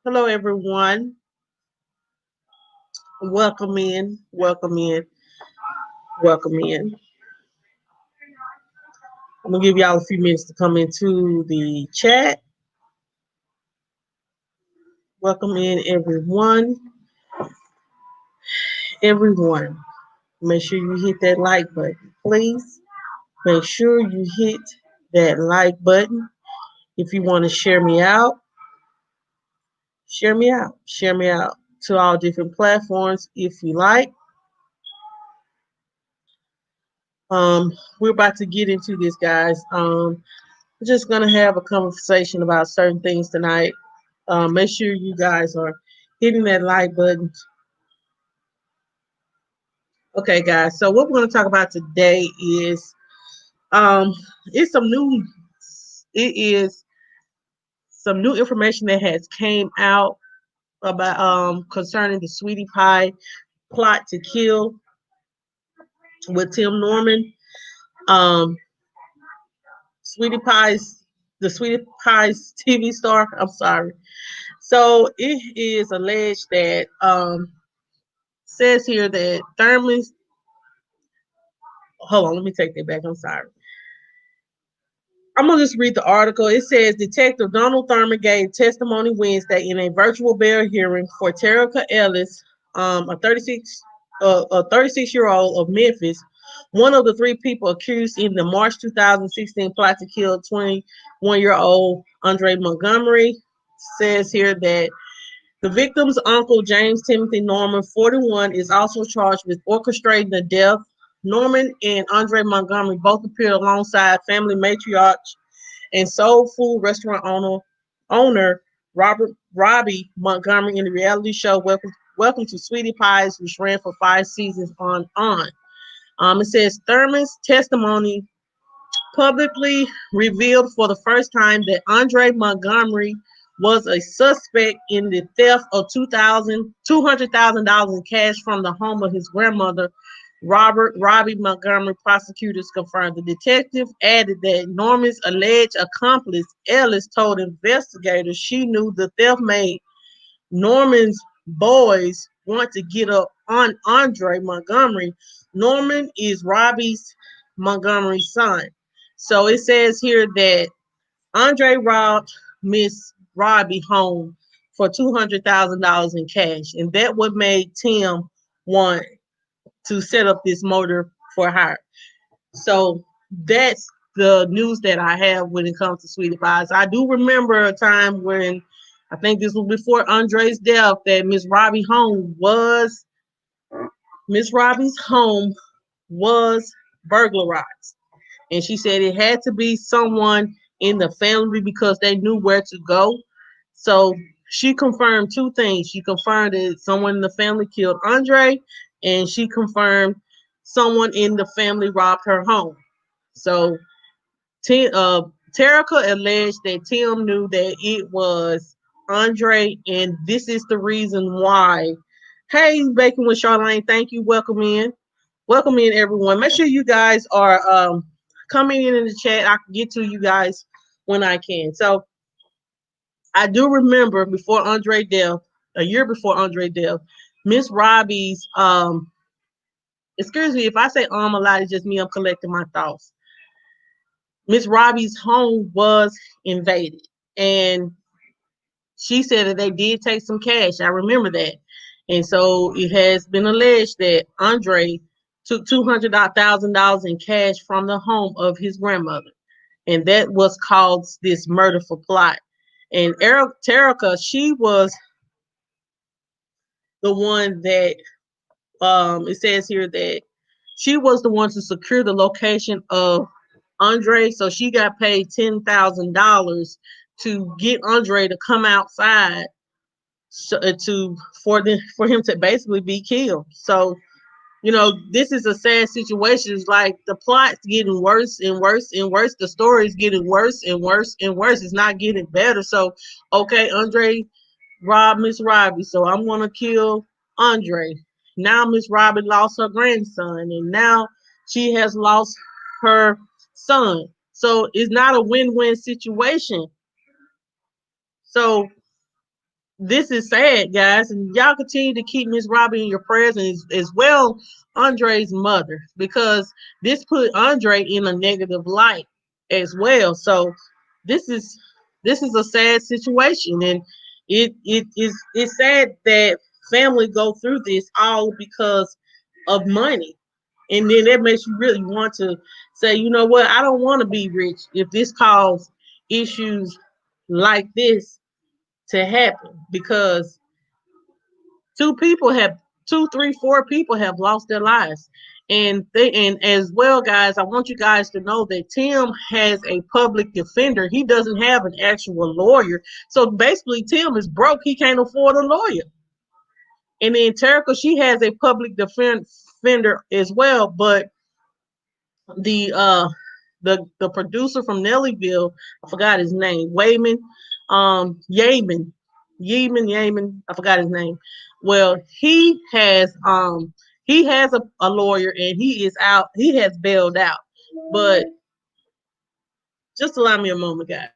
Hello, everyone. Welcome in, welcome in, welcome in. I'm gonna give y'all a few minutes to come into the chat. Welcome in, everyone. Everyone, make sure you hit that like button, please. Make sure you hit that like button. If you want to share me out, share me out, share me out to all different platforms if you like. We're about to get into this, guys. We're just gonna have a conversation about certain things tonight. Make sure you guys are hitting that like button. Okay, guys. So what we're going to talk about today is um, it's some new. It is some new information that has came out about concerning the Sweetie Pie plot to kill with Tim Norman. Um, Sweetie Pie's the Sweetie Pie's TV star. I'm sorry. So it is alleged that says here that Thurman's. Hold on, let me take that back. I'm sorry. I'm gonna just read the article. It says Detective Donald Thurman gave testimony Wednesday in a virtual bail hearing for Terica Ellis, a 36-year-old of Memphis, one of the three people accused in the March 2016 plot to kill 21-year-old Andre Montgomery. Says here that the victim's uncle, James Timothy Norman, 41, is also charged with orchestrating the death. Norman and Andre Montgomery both appeared alongside family matriarch and soul food restaurant owner Robert Robbie Montgomery in the reality show Welcome to Sweetie Pies, which ran for 5 seasons on. It says Thurman's testimony publicly revealed for the first time that Andre Montgomery was a suspect in the theft of $200,000 in cash from the home of his grandmother, Robert Robbie Montgomery. Prosecutors confirmed. The detective added that Norman's alleged accomplice, Ellis, told investigators she knew the theft made Norman's boys want to get up on Andre Montgomery. Norman is Robbie's Montgomery's son. So it says here that Andre robbed Miss Robbie home for $200,000 in cash, and that what made Tim want to set up this motor for her. So that's the news that I have when it comes to Sweetie Pies. I do remember a time when I think this was before Andre's death that Miss Robbie's home was burglarized. And she said it had to be someone in the family because they knew where to go. So she confirmed two things. She confirmed that someone in the family killed Andre, and she confirmed someone in the family robbed her home. So Terica alleged that Tim knew that it was Andre, and this is the reason why. Hey, Baking with Charlayne, thank you. Welcome in. Welcome in, everyone. Make sure you guys are coming in the chat. I can get to you guys when I can. So I do remember before Andre death, a year before Andre death, Miss Robbie's excuse me if I say a lot, it's just me. I'm collecting my thoughts. Miss Robbie's home was invaded, and she said that they did take some cash. I remember that. And so it has been alleged that Andre took $200,000 in cash from the home of his grandmother. And that was called this murder for plot. And Terica, she was the one that it says here that she was the one to secure the location of Andre. So she got paid $10,000 to get Andre to come outside for him to basically be killed. So this is a sad situation. It's like the plot's getting worse and worse and worse. The story is getting worse and worse and worse. It's not getting better. So okay, Andre robbed Miss Robbie, so I'm gonna kill Andre. Now Miss Robbie lost her grandson, and now she has lost her son. So it's not a win-win situation. So this is sad, guys, and y'all continue to keep Miss Robbie in your prayers, and as well Andre's mother, because this put Andre in a negative light as well. So this is a sad situation, and it's sad that family go through this all because of money, and then that makes you really want to say, you know what, I don't want to be rich if this causes issues like this to happen, because two people have two, three, four people have lost their lives. And as well, guys, I want you guys to know that Tim has a public defender. He doesn't have an actual lawyer. So basically Tim is broke. He can't afford a lawyer. And then Terica, she has a public defender as well, but the the producer from Nellyville, I forgot his name, Wayman, Yeaman, Yeaman, I forgot his name. Well, he has a lawyer, and he is out. He has bailed out, but just allow me a moment, guys.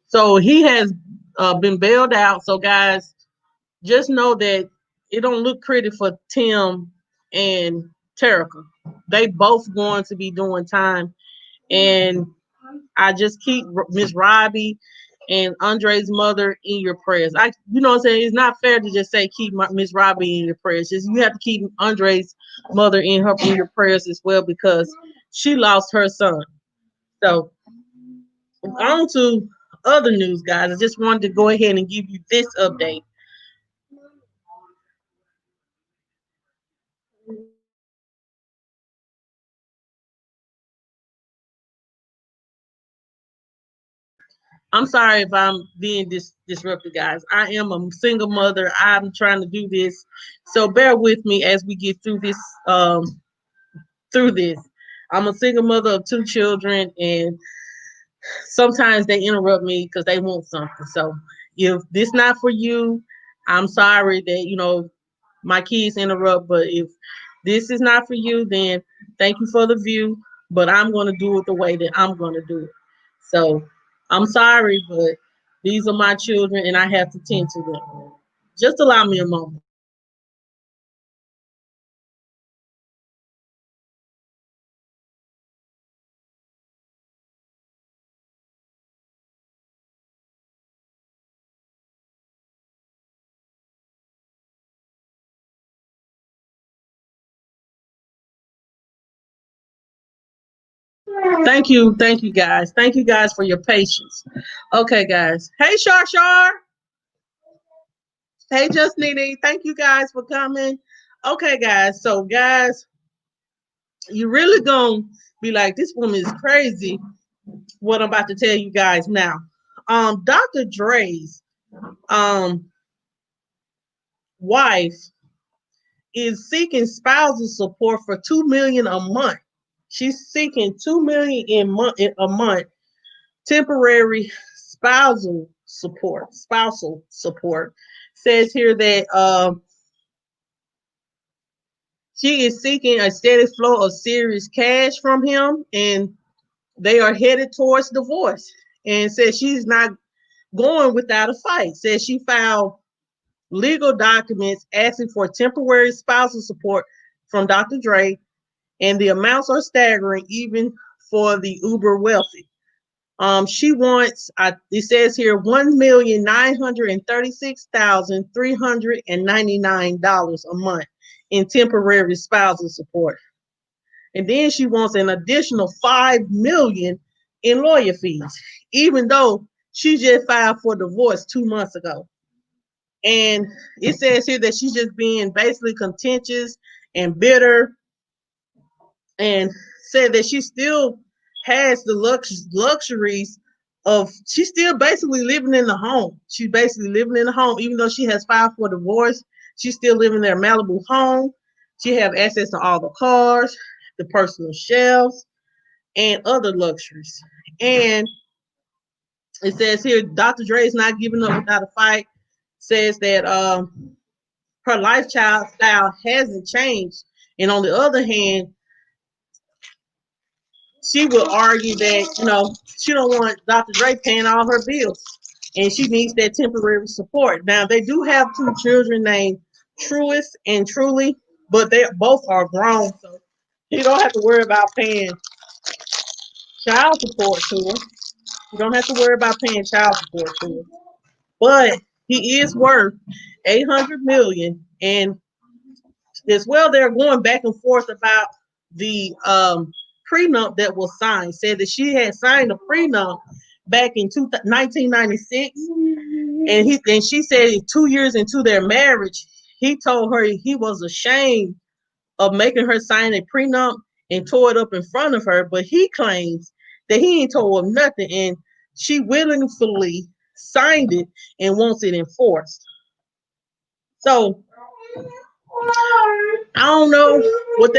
So he has been bailed out. So guys, just know that it don't look pretty for Tim and Terica. They both going to be doing time, and I just keep Miss Robbie and Andre's mother in your prayers. You know what I'm saying? It's not fair to just say keep Miss Robbie in your prayers. Just you have to keep Andre's mother in your prayers as well, because she lost her son. So on to other news, guys. I just wanted to go ahead and give you this update. I'm sorry if I'm being disrupted, guys. I am a single mother. I'm trying to do this, so bear with me as we get through this. Through this, I'm a single mother of two children, and sometimes they interrupt me because they want something. So if this not for you, I'm sorry that my kids interrupt. But if this is not for you, then thank you for the view. But I'm going to do it the way that I'm going to do it. So I'm sorry, but these are my children, and I have to tend to them. Just allow me a moment. Thank you, guys. Thank you, guys, for your patience. Okay, guys. Hey, Shar Shar. Hey, Just Nene. Thank you, guys, for coming. Okay, guys. So, guys, you really gonna be like, this woman is crazy. What I'm about to tell you guys now. Dr. Dre's um wife is seeking spousal support for $2 million a month. She's seeking $2 million a month temporary spousal support. Says here that she is seeking a steady flow of serious cash from him, and they are headed towards divorce. And says she's not going without a fight. Says she filed legal documents asking for temporary spousal support from Dr. Dre, and the amounts are staggering even for the uber wealthy. She wants, it says here, $1,936,399 a month in temporary spousal support. And then she wants an additional $5 million in lawyer fees, even though she just filed for divorce 2 months ago. And it says here that she's just being basically contentious and bitter, and said that she still has the luxuries of, she's still basically living in the home. She's basically living in the home, even though she has filed for divorce. She's still living in their Malibu home. She have access to all the cars, the personal shelves, and other luxuries. And it says here, Dr. Dre is not giving up without a fight. Says that her lifestyle hasn't changed. And on the other hand, she will argue that, she don't want Dr. Dre paying all her bills and she needs that temporary support. Now they do have two children named Truist and Truly, but they both are grown, so you don't have to worry about paying child support to her. You don't have to worry about paying child support to her. But he is worth 800 million, and as well, they're going back and forth about the prenup that was signed. Said that she had signed a prenup back in 1996, and she said 2 years into their marriage, he told her he was ashamed of making her sign a prenup and tore it up in front of her. But he claims that he ain't told her nothing, and she willingly signed it and wants it enforced. So I don't know what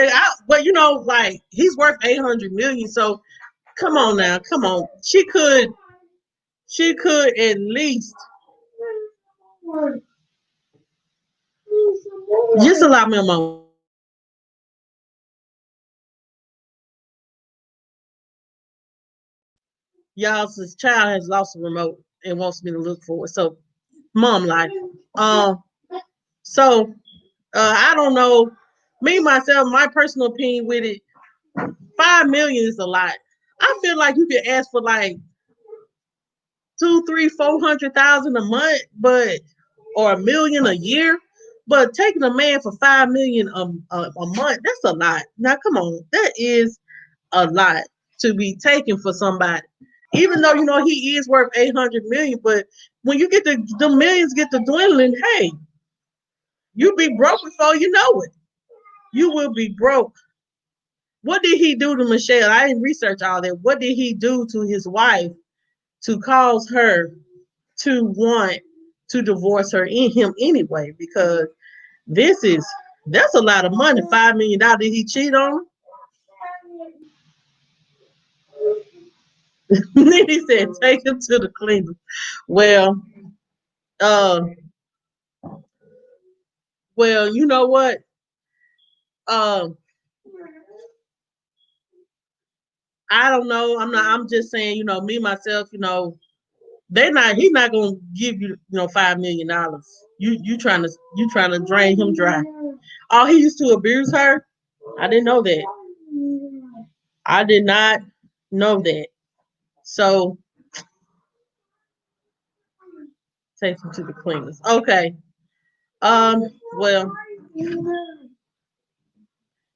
but like he's worth 800 million. So come on now, come on. She could at least just allow me a moment. Y'all's this child has lost a remote and wants me to look for it. So mom life. So I don't know. Me myself, my personal opinion with it, 5 million is a lot. I feel like you could ask for like 2, 3, 400,000 a month, but or a million a year. But taking a man for 5 million a month, that's a lot. Now come on, that is a lot to be taken for somebody. Even though he is worth 800 million, but when you get the millions get to dwindling, hey, you be broke before you know it. You will be broke. What did he do to Michelle? I didn't research all that. What did he do to his wife to cause her to want to divorce her in him anyway? Because that's a lot of money. $5 million. Did he cheat on her? Then he said, take him to the cleaner. Well, uh, you know what? Uh, I don't know. I'm just saying, me myself, he's not gonna give you, $5 million. You trying to drain him dry. Oh, he used to abuse her? I didn't know that. I did not know that. So take him to the cleaners. Okay. Well,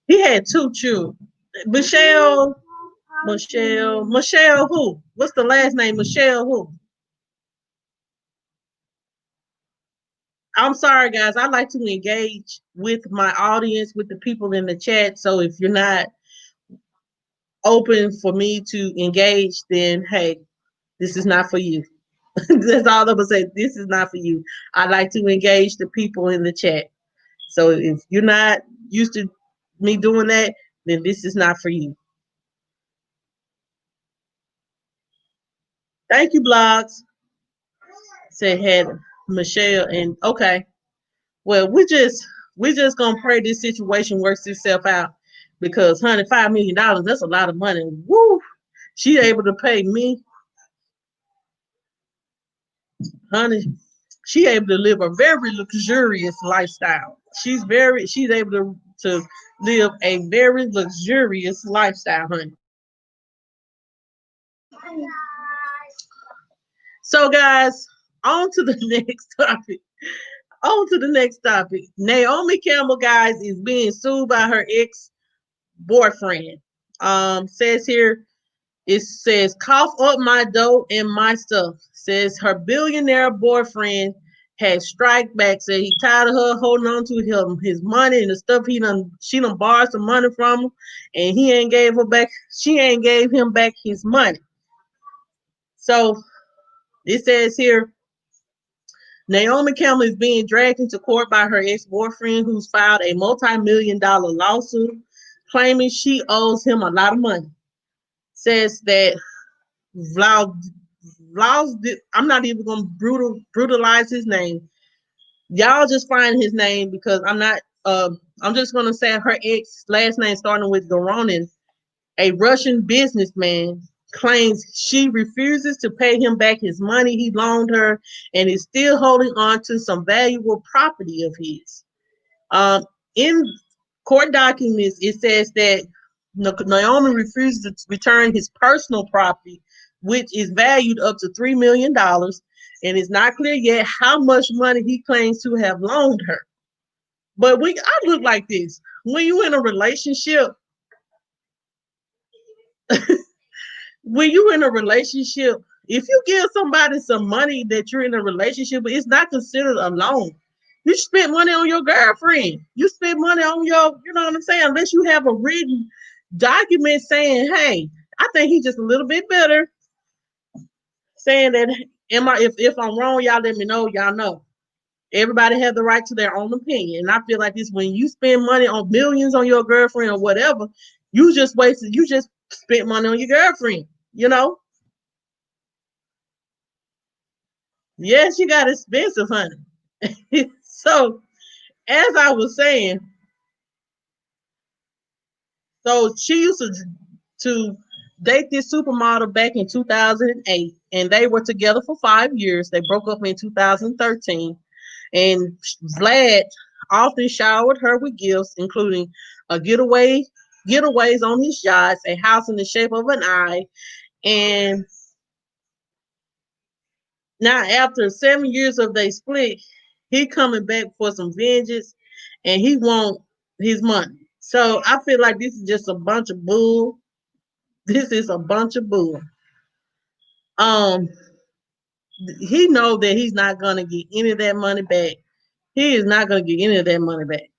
he had two children. Michelle who? What's the last name? Michelle who? I'm sorry, guys. I like to engage with my audience, with the people in the chat. So if you're not open for me to engage, then hey, this is not for you. That's all I'm gonna say. This is not for you. I like to engage the people in the chat. So if you're not used to me doing that, then this is not for you. Thank you, blogs. Said had Michelle and okay. Well, we just gonna pray this situation works itself out because honey, $5 million, that's a lot of money. Woo! She able to pay me, honey. She able to live a very luxurious lifestyle. She's able to live a very luxurious lifestyle, honey. So guys, on to the next topic. On to the next topic. Naomi Campbell, guys, is being sued by her ex-boyfriend. Says here, it says, cough up my dough and my stuff. Says her billionaire boyfriend had strike back. Said he tired of her holding on to his money and the stuff she done borrowed some money from him, and he ain't gave her back. She ain't gave him back his money. So it says here, Naomi Campbell is being dragged into court by her ex-boyfriend, who's filed a multi-million-dollar lawsuit claiming she owes him a lot of money. Says that I'm not even going to brutalize his name. Y'all just find his name because I'm not. I'm just going to say her ex last name starting with Doronin, A Russian businessman claims she refuses to pay him back his money he loaned her and is still holding on to some valuable property of his. In court documents, it says that Naomi refuses to return his personal property, which is valued up to $3 million, and it's not clear yet how much money he claims to have loaned her. But I look like this. When you in a relationship, when you in a relationship, if you give somebody some money that you're in a relationship with, it's not considered a loan. You spent money on your girlfriend. You spent money on your, you know what I'm saying? Unless you have a written document saying, hey, I think he's just a little bit better. Saying that, if I'm wrong, y'all let me know. Y'all know. Everybody have the right to their own opinion. And I feel like this, when you spend money on millions on your girlfriend or whatever, you just spent money on your girlfriend, you know? Yes, you got expensive, honey. So, as I was saying, so she used to date this supermodel back in 2008, and they were together for 5 years. They broke up in 2013, and Vlad often showered her with gifts, including a getaways on his yachts, a house in the shape of an eye, and now after 7 years of they split, he coming back for some vengeance, and he want his money. So I feel like this is just a bunch of bull. This is a bunch of bull. Um, he know that he's not gonna get any of that money back. He is not gonna get any of that money back.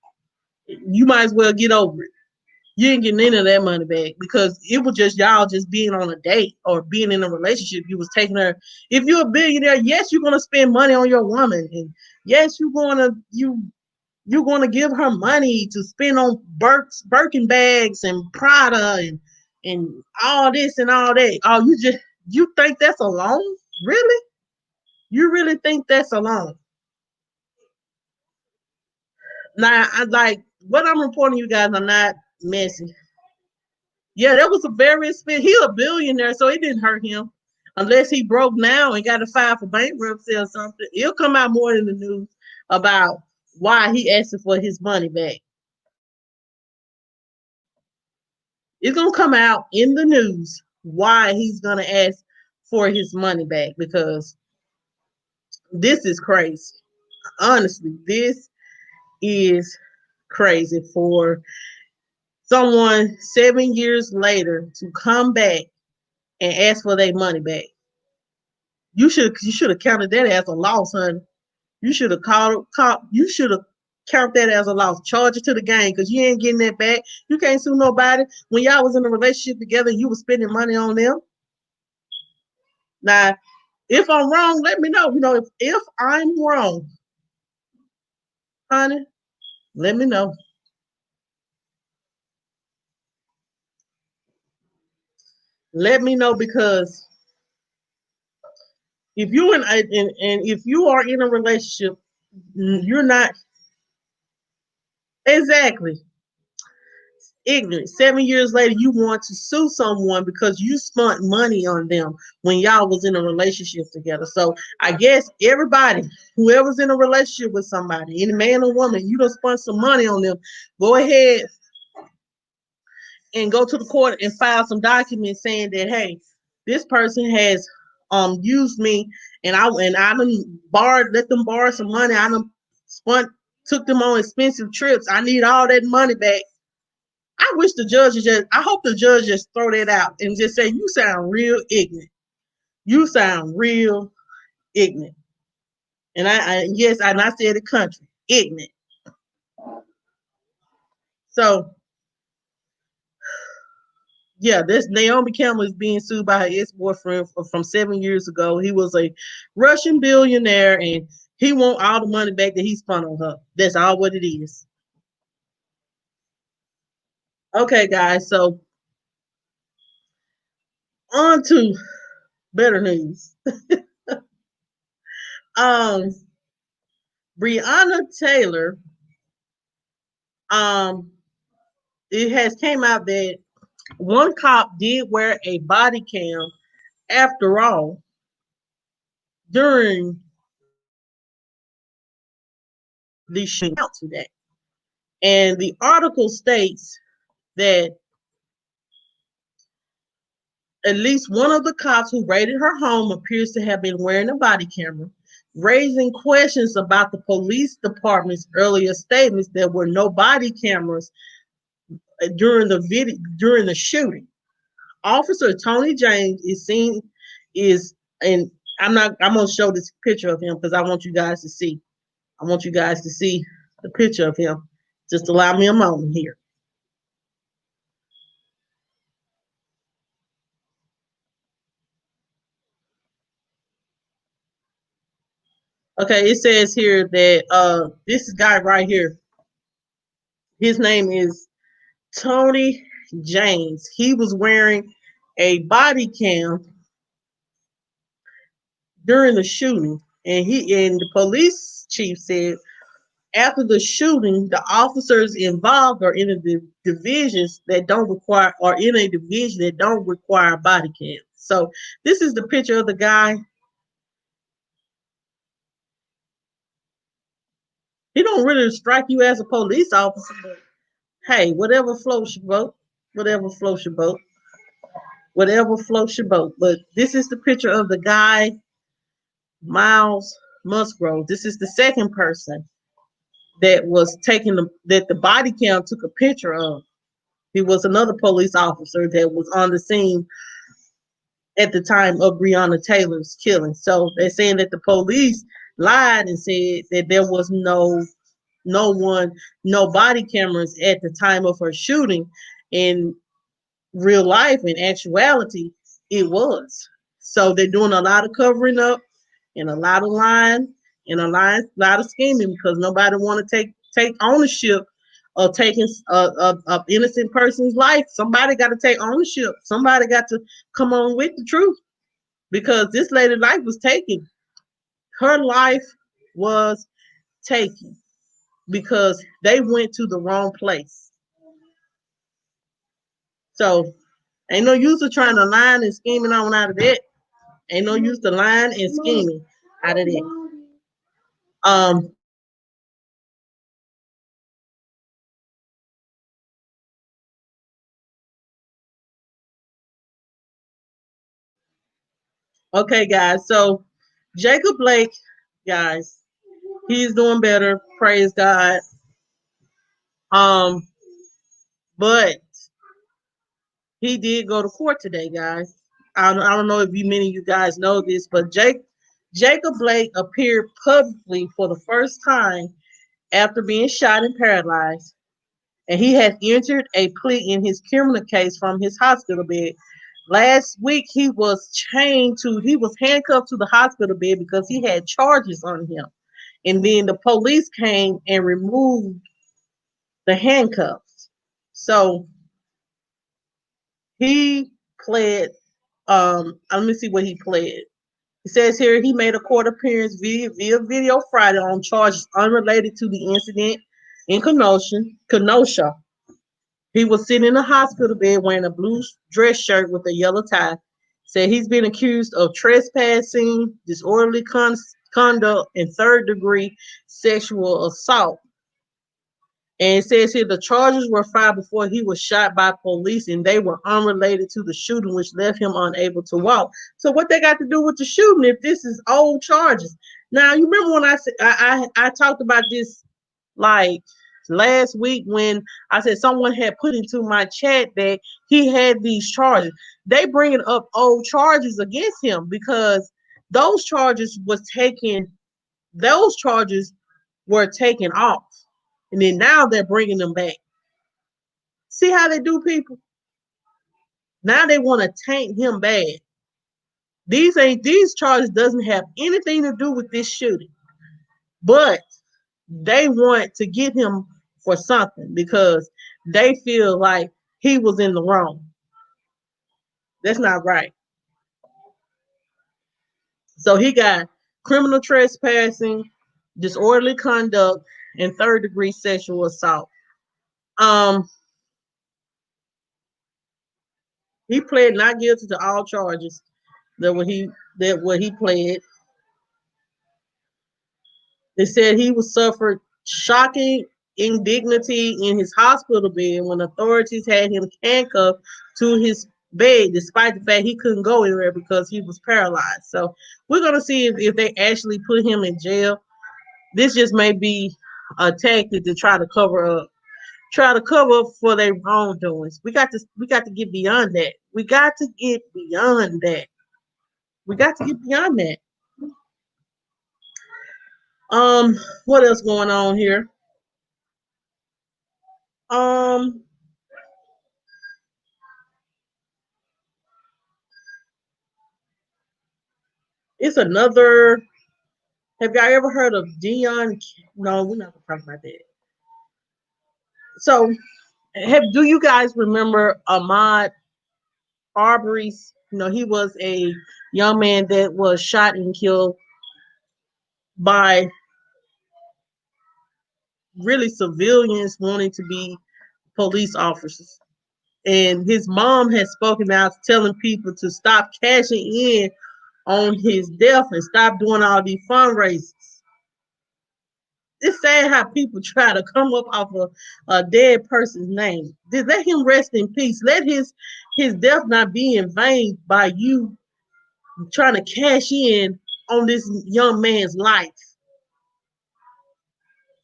You might as well get over it. You ain't getting any of that money back because it was just y'all just being on a date or being in a relationship. You was taking her. If you're a billionaire, yes, you're gonna spend money on your woman, and yes, you're gonna give her money to spend on Birkin bags and Prada and all this and all that. Oh, you think that's a loan? Really? You really think that's a loan? Now, I like what I'm reporting. You guys are not messy. Yeah, that was a very expensive. He a billionaire, so it didn't hurt him. Unless he broke now and got to file for bankruptcy or something, it'll come out more in the news about why he asked for his money back. It's gonna come out in the news why he's gonna ask for his money back because this is crazy. Honestly, this is crazy for someone 7 years later to come back and ask for their money back. You should have counted that as a loss, honey. You should have you should have count that as a loss. Charge it to the game because you ain't getting that back. You can't sue nobody. When y'all was in a relationship together, you was spending money on them. Now, if I'm wrong, let me know. You know, if I'm wrong, honey, let me know. Let me know because if you and if you are in a relationship, you're not exactly ignorant. 7 years later, you want to sue someone because you spent money on them when y'all was in a relationship together. So I guess everybody, whoever's in a relationship with somebody, any man or woman, you done spent some money on them. Go ahead and go to the court and file some documents saying that, hey, this person has used me and I done let them borrow some money. I done took them on expensive trips. I need all that money back. I hope the judge just throw that out and just say, you sound real ignorant. You sound real ignorant. And yes, and I said the country, ignorant. So yeah, this Naomi Campbell is being sued by her ex-boyfriend from 7 years ago. He was a Russian billionaire and he want all the money back that he spent on her. That's all what it is. Okay, guys, so on to better news. Um, Breonna Taylor, um, it has came out that One cop did wear a body cam after all during the shootout today. And the article states that at least one of the cops who raided her home appears to have been wearing a body camera, raising questions about the police department's earlier statements that were no body cameras during the shooting. Officer Tony James is seen is and I'm gonna show this picture of him because I want you guys to see. I want you guys to see the picture of him. Just allow me a moment here. Okay, it says here that this guy right here, his name is Tony James. He was wearing a body cam during the shooting, and the police chief said after the shooting, the officers involved are in divisions that don't require, or in a division that don't require body cams. So this is the picture of the guy. He don't really strike you as a police officer, but hey, whatever floats your boat, whatever floats your boat, whatever floats your boat. But this is the picture of the guy, Miles Musgrove. This is the second person that was that the body cam took a picture of. He was another police officer that was on the scene at the time of Breonna Taylor's killing. So they're saying that the police lied and said that there was no body cameras at the time of her shooting. In real life, in actuality, it was. So they're doing a lot of covering up and a lot of lying and lot of scheming because nobody want to take ownership of taking a innocent person's life. Somebody got to take ownership. Somebody got to come on with the truth because this lady's life was taken. Her life was taken because they went to the wrong place. So ain't no use of trying to lie and scheming on out of that. Ain't no use to lying and scheming out of that. Um, okay, guys. So Jacob Blake, guys, he's doing better. Praise God. Um, but he did go to court today, guys. I don't know if many of you guys know this, but Jacob Blake appeared publicly for the first time after being shot and paralyzed, and he has entered a plea in his criminal case from his hospital bed. Last week, he was handcuffed to the hospital bed because he had charges on him, and then the police came and removed the handcuffs. So he pled. Let me see what he pled. It says here he made a court appearance via video Friday on charges unrelated to the incident in Kenosha. He was sitting in a hospital bed wearing a blue dress shirt with a yellow tie. Said he's been accused of trespassing, disorderly conduct, and third-degree sexual assault. And it says here the charges were filed before he was shot by police, and they were unrelated to the shooting, which left him unable to walk. So what they got to do with the shooting if this is old charges? Now you remember when I said I talked about this like last week when I said someone had put into my chat that he had these charges. They bringing up old charges against him because those charges was taken. Those charges were taken off, and then now they're bringing them back. See how they do, people? Now they want to taint him bad. These charges doesn't have anything to do with this shooting, but they want to get him for something because they feel like he was in the wrong. That's not right. So he got criminal trespassing, disorderly conduct, and third-degree sexual assault. Um, He pled not guilty to all charges that what he pled. They said he was suffered shocking indignity in his hospital bed when authorities had him handcuffed to his bed, despite the fact he couldn't go anywhere because he was paralyzed. So we're gonna see if they actually put him in jail. This just may be a tactic to try to cover up for their wrongdoings. We got to get beyond that. We got to get beyond that. We got to get beyond that. What else going on here? Um, it's another. Have y'all ever heard of Dion? No, we're not gonna talk about that. So, do you guys remember Ahmaud Arbery's? He was a young man that was shot and killed by really civilians wanting to be police officers. And his mom has spoken out telling people to stop cashing in on his death and stop doing all these fundraisers. It's sad how people try to come up off a dead person's name. Let him rest in peace. Let his death not be in vain by you trying to cash in on this young man's life.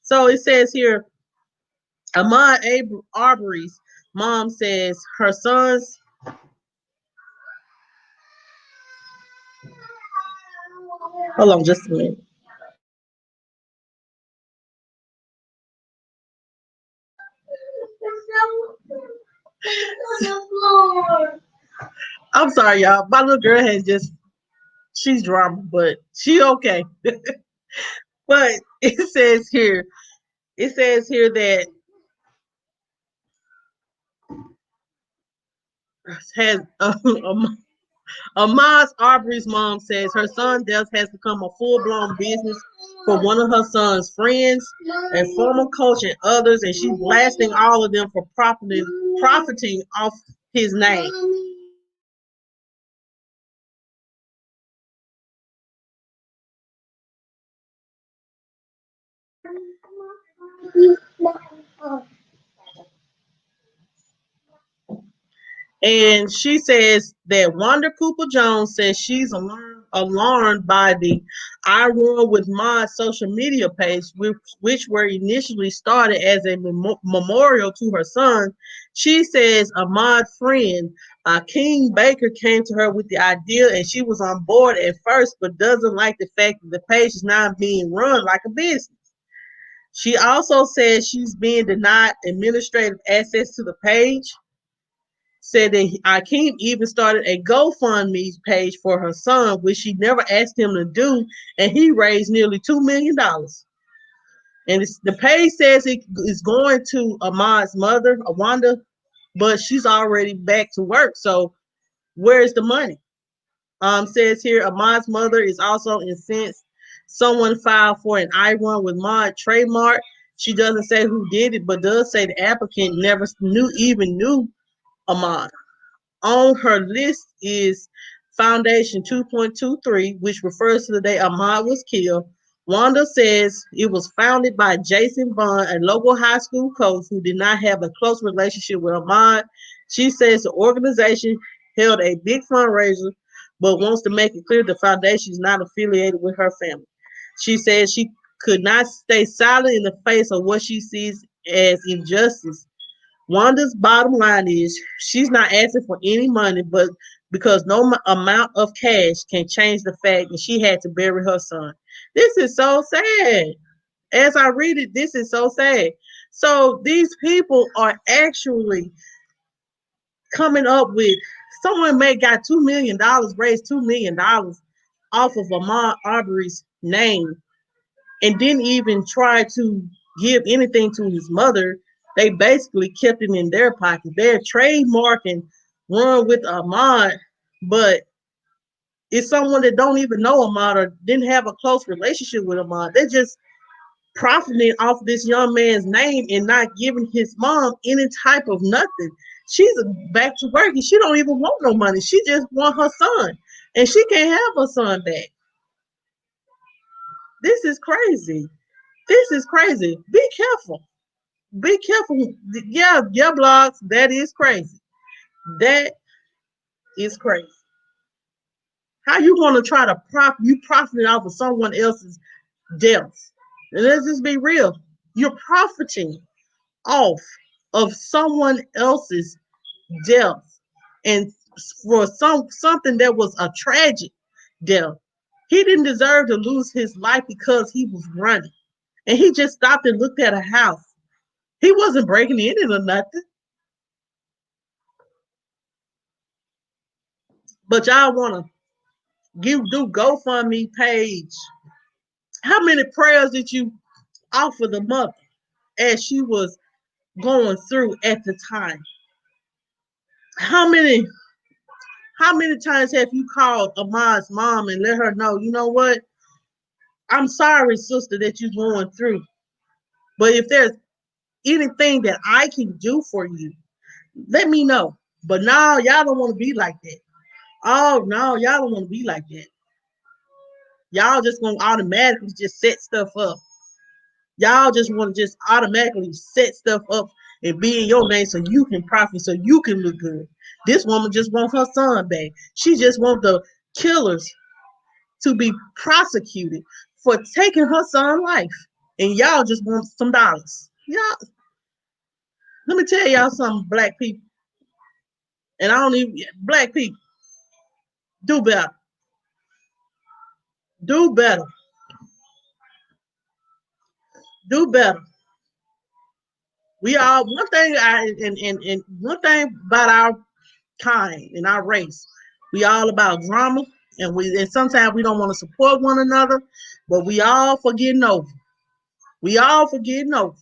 So it says here, Arbery's mom says her son's. Hold on just a minute. I'm sorry, y'all. My little girl has she's drama, but she okay. But it says here that has Ahmaud Arbery's mom says her son's death has become a full-blown business for one of her son's friends and former coach and others, and she's blasting all of them for profiting off his name. And she says that Wanda Cooper Jones says she's alarmed by the I Run with My social media page, which were initially started as a memorial to her son. She says Ahmaud's friend, King Baker, came to her with the idea and she was on board at first, but doesn't like the fact that the page is now being run like a business. She also says she's being denied administrative access to the page. Said that Akeem even started a GoFundMe page for her son, which she never asked him to do, and he raised nearly $2 million. And the page says it is going to Ahmaud's mother, Wanda, but she's already back to work. So where's the money? Says here Ahmaud's mother is also incensed. Someone filed for an I Run with Maud trademark. She doesn't say who did it, but does say the applicant never knew Ahmaud. On her list is Foundation 2.23, which refers to the day Ahmaud was killed. Wanda says it was founded by Jason Bond, a local high school coach who did not have a close relationship with Ahmaud. She says the organization held a big fundraiser, but wants to make it clear the foundation is not affiliated with her family. She says she could not stay silent in the face of what she sees as injustice. Wanda's bottom line is she's not asking for any money, but because no amount of cash can change the fact that she had to bury her son. This is so sad. As I read it, this is so sad. So these people are actually coming up with someone may got $2 million, raised $2 million off of Ahmaud Arbery's name and didn't even try to give anything to his mother. They basically kept it in their pocket. They're trademarking Run with Ahmaud, but it's someone that don't even know Ahmaud or didn't have a close relationship with Ahmaud. They're just profiting off this young man's name and not giving his mom any type of nothing. She's back to work and she don't even want no money. She just want her son. And she can't have her son back. This is crazy. This is crazy. Be careful. Be careful. Yeah, blogs, that is crazy. That is crazy. How you gonna try to profiting off of someone else's death? And let's just be real. You're profiting off of someone else's death. And for something that was a tragic death. He didn't deserve to lose his life because he was running. And he just stopped and looked at a house. He wasn't breaking in or nothing. But y'all want to do GoFundMe page. How many prayers did you offer the mother as she was going through at the time? How many times have you called Ahmad's mom and let her know, you know what? I'm sorry, sister, that you're going through. But if there's anything that I can do for you, let me know. But now y'all don't want to be like that. Oh no, y'all don't want to be like that. Y'all just gonna automatically just set stuff up. Y'all just want to just automatically set stuff up and be in your name so you can profit, so you can look good. This woman just wants her son back. She just wants the killers to be prosecuted for taking her son's life. And y'all just want some dollars. Y'all, let me tell y'all something, black people. And I don't even, black people, do better. Do better. Do better. We all, one thing and one thing about our kind and our race, we all about drama, and sometimes we don't want to support one another, but we all for getting over. We all for getting over.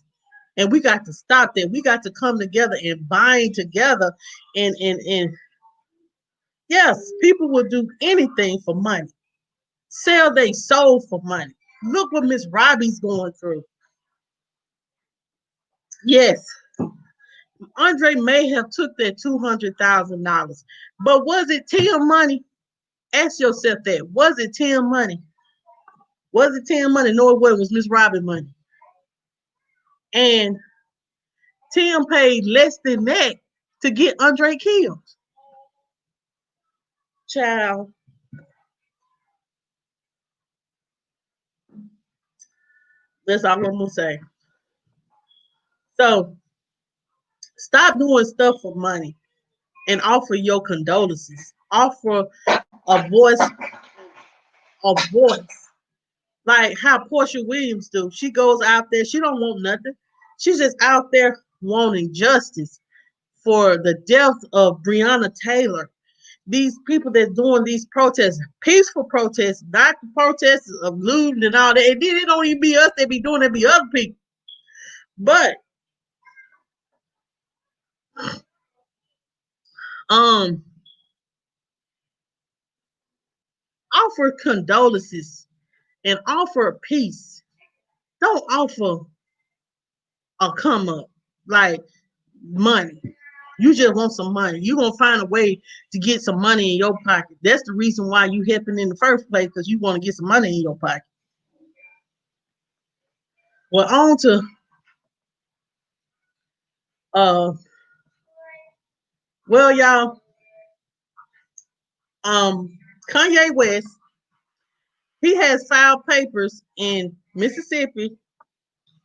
And we got to stop that. We got to come together and bind together. And yes, people will do anything for money. Sell their soul for money. Look what Miss Robbie's going through. Yes, Andre may have took that $200,000, but was it Tim money? Ask yourself that. Was it Tim money? Was it Tim money? No, it wasn't. It was Miss Robbie money. And Tim paid less than that to get Andre killed. Child. That's all I'm gonna say. So stop doing stuff for money and offer your condolences. Offer a voice, a voice. Like how Portia Williams do. She goes out there, she don't want nothing. She's just out there wanting justice for the death of Breonna Taylor. These people that's doing these protests, peaceful protests, not the protests of looting and all that. And then it don't even be us that be doing it, be other people. But offer condolences and offer peace. Don't offer a come up like money. You just want some money. You're going to find a way to get some money in your pocket. That's the reason why you helping in the first place, because you want to get some money in your pocket. Well, on to well, y'all, Kanye West, he has filed papers in Mississippi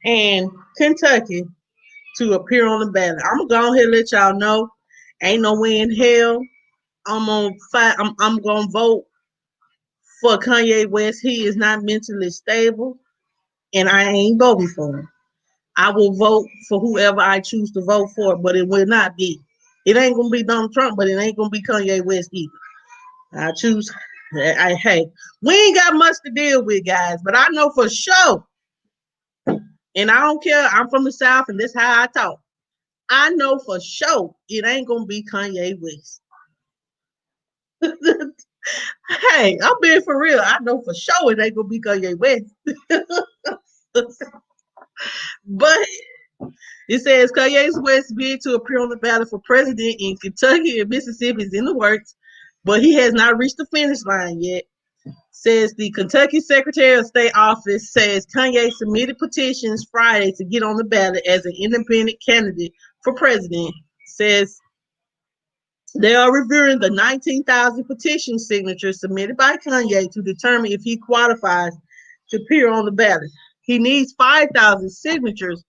and Kentucky to appear on the ballot. I'm gonna go ahead and let y'all know, ain't no way in hell I'm gonna fight. I'm gonna vote for Kanye West. He is not mentally stable, and I ain't voting for him. I will vote for whoever I choose to vote for, but it will not be. It ain't gonna be Donald Trump, but it ain't gonna be Kanye West either. I choose. Hey, we ain't got much to deal with, guys, but I know for sure, and I don't care. I'm from the South, and this is how I talk. I know for sure it ain't gonna be Kanye West. Hey, I'm being for real. I know for sure it ain't gonna be Kanye West. But It says Kanye's West bid to appear on the ballot for president in Kentucky and Mississippi is in the works, but he has not reached the finish line yet. Says the Kentucky Secretary of State office says Kanye submitted petitions Friday to get on the ballot as an independent candidate for president. Says they are reviewing the 19,000 petition signatures submitted by Kanye to determine if he qualifies to appear on the ballot. He needs 5,000 signatures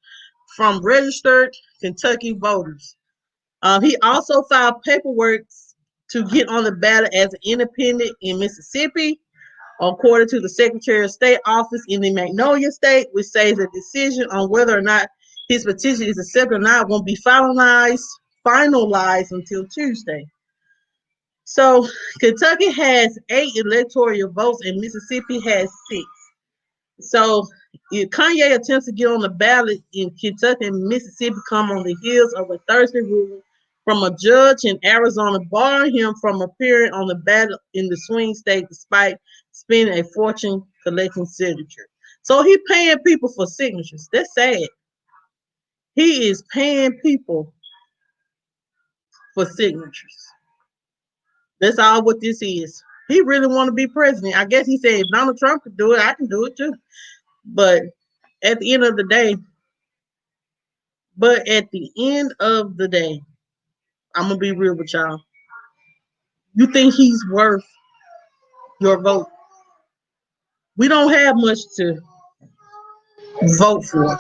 from registered Kentucky voters. He also filed paperwork to get on the ballot as an independent in Mississippi, according to the Secretary of State office in the Magnolia State, which says a decision on whether or not his petition is accepted or not won't be finalized until Tuesday. So Kentucky has 8 electoral votes and Mississippi has 6. So if Kanye attempts to get on the ballot in Kentucky and Mississippi come on the heels of a Thursday ruling from a judge in Arizona barring him from appearing on the ballot in the swing state despite spending a fortune collecting signatures. So he paying people for signatures. That's sad. He is paying people for signatures. That's all what this is. He really want to be president. I guess he said if Donald Trump could do it, I can do it too. But at the end of the day, I'm gonna be real with y'all. You think he's worth your vote? We don't have much to vote for,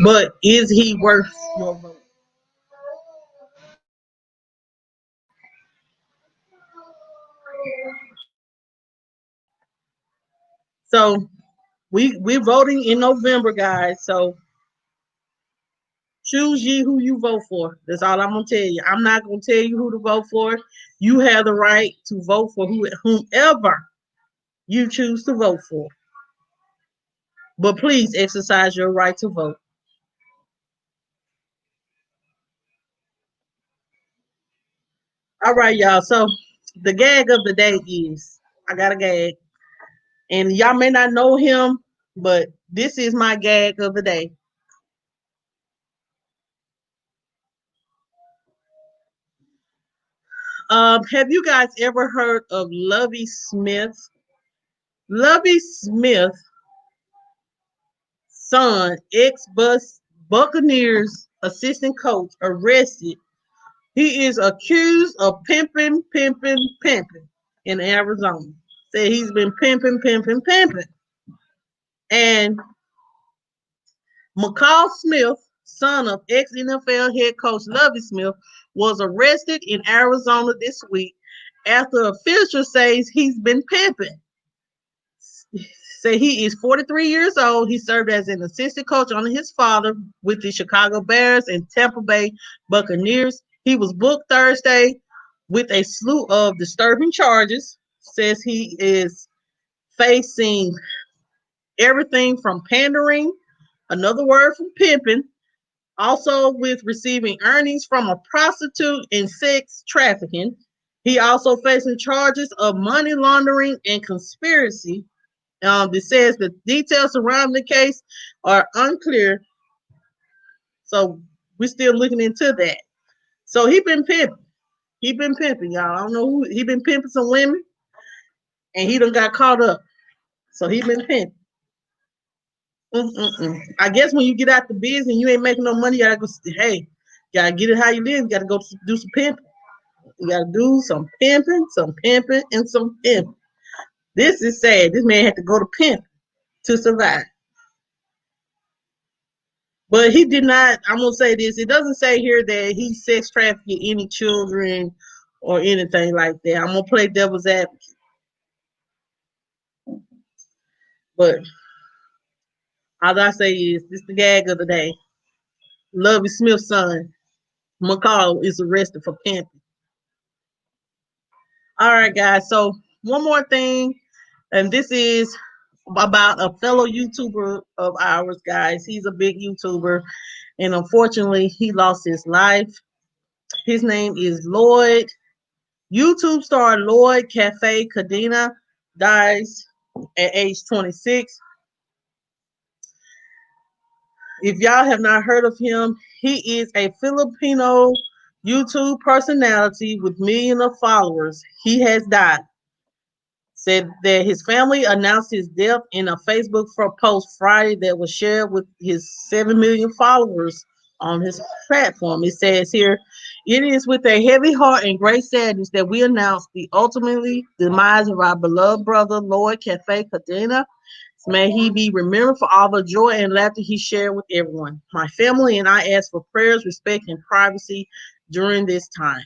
but is he worth your vote? So we're voting in November, guys. So choose ye who you vote for. That's all I'm gonna tell you. I'm not gonna tell you who to vote for. You have the right to vote for whomever you choose to vote for. But please exercise your right to vote. All right, y'all. So the gag of the day is I got a gag. And y'all may not know him, but this is my gag of the day. Have you guys ever heard of Lovie Smith? Lovie Smith son, ex-bus Buccaneers assistant coach, arrested. He is accused of pimping in Arizona. Said he's been pimping. And McCall Smith, son of ex-NFL head coach Lovie Smith, was arrested in Arizona this week after officials say he's been pimping. Say he is 43 years old. He served as an assistant coach under his father with the Chicago Bears and Tampa Bay Buccaneers. He was booked Thursday with a slew of disturbing charges. Says he is facing everything from pandering, another word for pimping, also with receiving earnings from a prostitute and sex trafficking. He also facing charges of money laundering and conspiracy. It says the details surrounding the case are unclear, so we're still looking into that. So he been pimping. He been pimping, y'all. I don't know who he been pimping some women, and he done got caught up. So he been pimping. I guess when you get out the business and you ain't making no money, you gotta go. Hey, you gotta get it how you live. You gotta go do some pimping. You gotta do some pimping, and some pimping. This is sad. This man had to go to pimp to survive. But he did not. I'm gonna say this. It doesn't say here that he sex trafficked any children or anything like that. I'm gonna play devil's advocate. But all I say is this: the gag of the day. Lovie Smith's son, McCall, is arrested for pimping. All right, guys. So one more thing, and this is about a fellow YouTuber of ours, guys. He's a big YouTuber, and unfortunately, he lost his life. His name is Lloyd. YouTube star Lloyd Cafe Cadena dies at age 26. If y'all have not heard of him, he is a Filipino YouTube personality with millions of followers. He has died. Said that his family announced his death in a Facebook post Friday that was shared with his 7 million followers on his platform. It says here, it is with a heavy heart and great sadness that we announce the ultimately demise of our beloved brother, Lord Cafe Cadena. May he be remembered for all the joy and laughter he shared with everyone. My family and I ask for prayers, respect, and privacy during this time.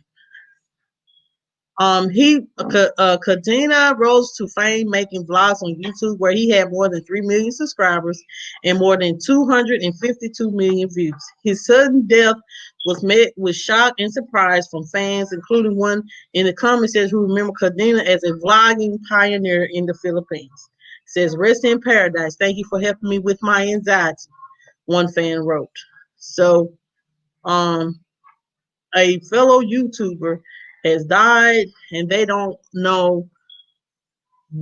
Kadena rose to fame making vlogs on YouTube where he had more than 3 million subscribers and more than 252 million views. His sudden death was met with shock and surprise from fans, including one in the comments says who remember Kadena as a vlogging pioneer in the Philippines. Says, rest in paradise. Thank you for helping me with my anxiety, one fan wrote. So, um, a fellow YouTuber has died and they don't know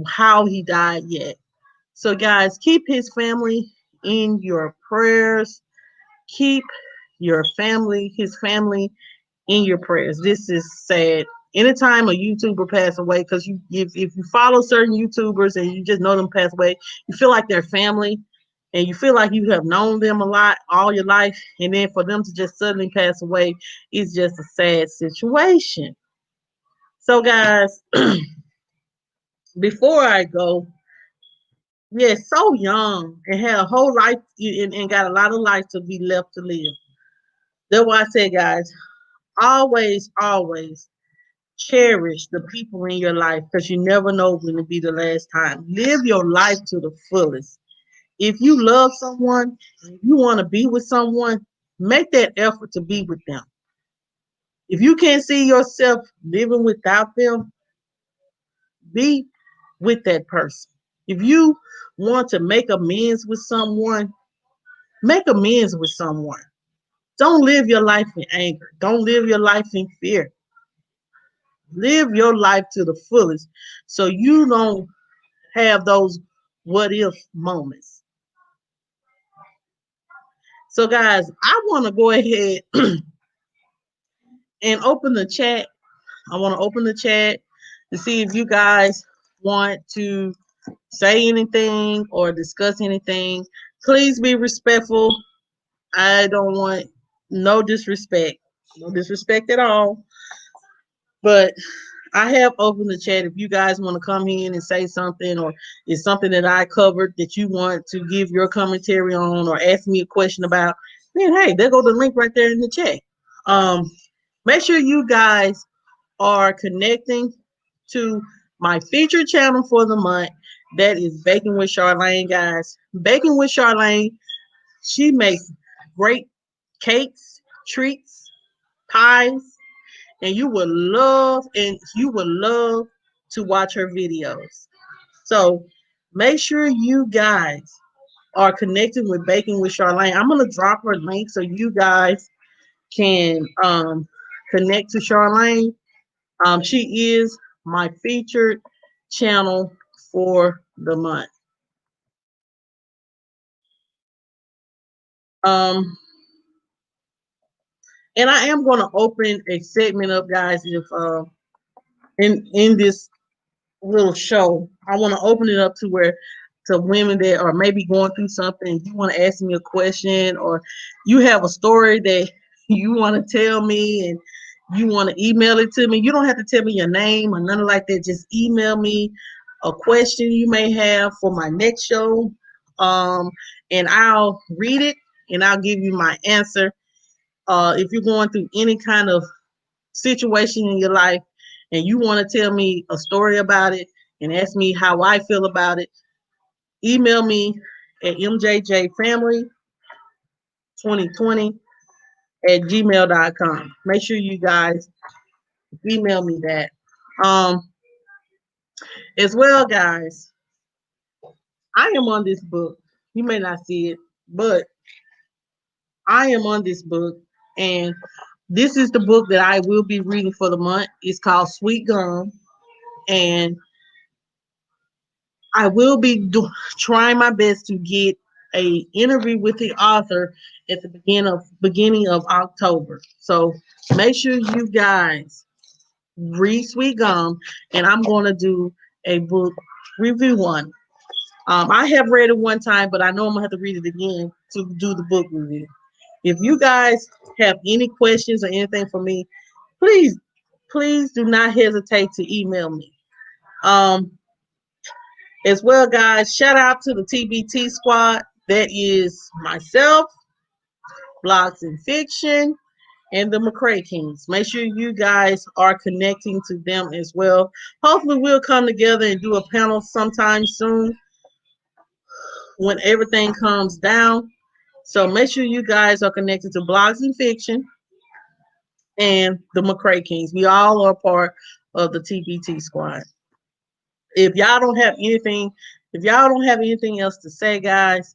how he died yet. So, guys, keep his family in your prayers. Keep his family in your prayers. This is sad. Anytime a YouTuber pass away, because if you follow certain YouTubers and you just know them pass away, you feel like they're family and you feel like you have known them a lot all your life, and then for them to just suddenly pass away is just a sad situation. So, guys, before I go, yeah, so young and had a whole life and got a lot of life to be left to live. That's why I say, guys, always, always cherish the people in your life because you never know when it'll be the last time. Live your life to the fullest. If you love someone, you want to be with someone, make that effort to be with them. If you can't see yourself living without them, be with that person. If you want to make amends with someone, make amends with someone. Don't live your life in anger. Don't live your life in fear. Live your life to the fullest so you don't have those what if moments. So, guys, I want to go ahead and open the chat. I want to open the chat to see if you guys want to say anything or discuss anything. Please be respectful. I don't want no disrespect. No disrespect at all. But I have opened the chat if you guys want to come in and say something, or it's something that I covered that you want to give your commentary on or ask me a question about, then hey, there go the link right there in the chat. Um, Make sure you guys are connecting to my featured channel for the month. That is Baking with Charlayne, guys. Baking with Charlayne, she makes great cakes, treats, pies, and you will love to watch her videos. So make sure you guys are connected with Baking with Charlayne. I'm gonna drop her link so you guys can connect to Charlayne. She is my featured channel for the month. Um, and I am going to open a segment up, guys. If in this little show, I want to open it up to where to women that are maybe going through something. You want to ask me a question, or you have a story that you want to tell me, and you want to email it to me. You don't have to tell me your name or nothing like that. Just email me a question you may have for my next show, um, and I'll read it and I'll give you my answer. If you're going through any kind of situation in your life and you want to tell me a story about it and ask me how I feel about it, email me at mjjfamily2020@gmail.com. Make sure you guys email me that. Um, as well, guys, I am on this book. You may not see it, but I am on this book, and this is the book that I will be reading for the month. It's called Sweet Gum, and I will be trying my best to get a interview with the author at the beginning of October. So make sure you guys read Sweet Gum, and I'm going to do a book review one. I have read it one time, but I know I'm gonna have to read it again to do the book review. If you guys have any questions or anything for me, please, please do not hesitate to email me. Um, as well, guys, shout out to the TBT squad. That is myself, Blogs and Fiction, and the McRae Kingz. Make sure you guys are connecting to them as well. Hopefully, we'll come together and do a panel sometime soon when everything comes down. So make sure you guys are connected to Blogs and Fiction and the McRae Kingz. We all are part of the TBT squad. If y'all don't have anything, if y'all don't have anything else to say, guys,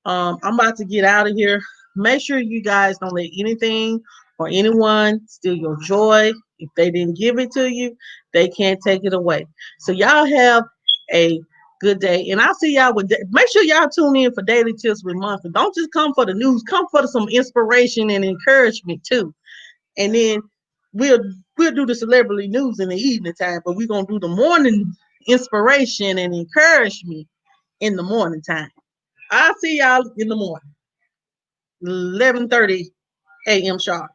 I'm about to get out of here. Make sure you guys don't let anything or anyone steal your joy. If they didn't give it to you, they can't take it away. So y'all have a good day, and I'll see y'all with. Make sure y'all tune in for Daily Tips with Month. Don't just come for the news. Come for some inspiration and encouragement too. And then we'll we'll do the celebrity news in the evening time, but we're gonna do the morning inspiration and encouragement in the morning time. I'll see y'all in the morning, 11:30 a.m. sharp.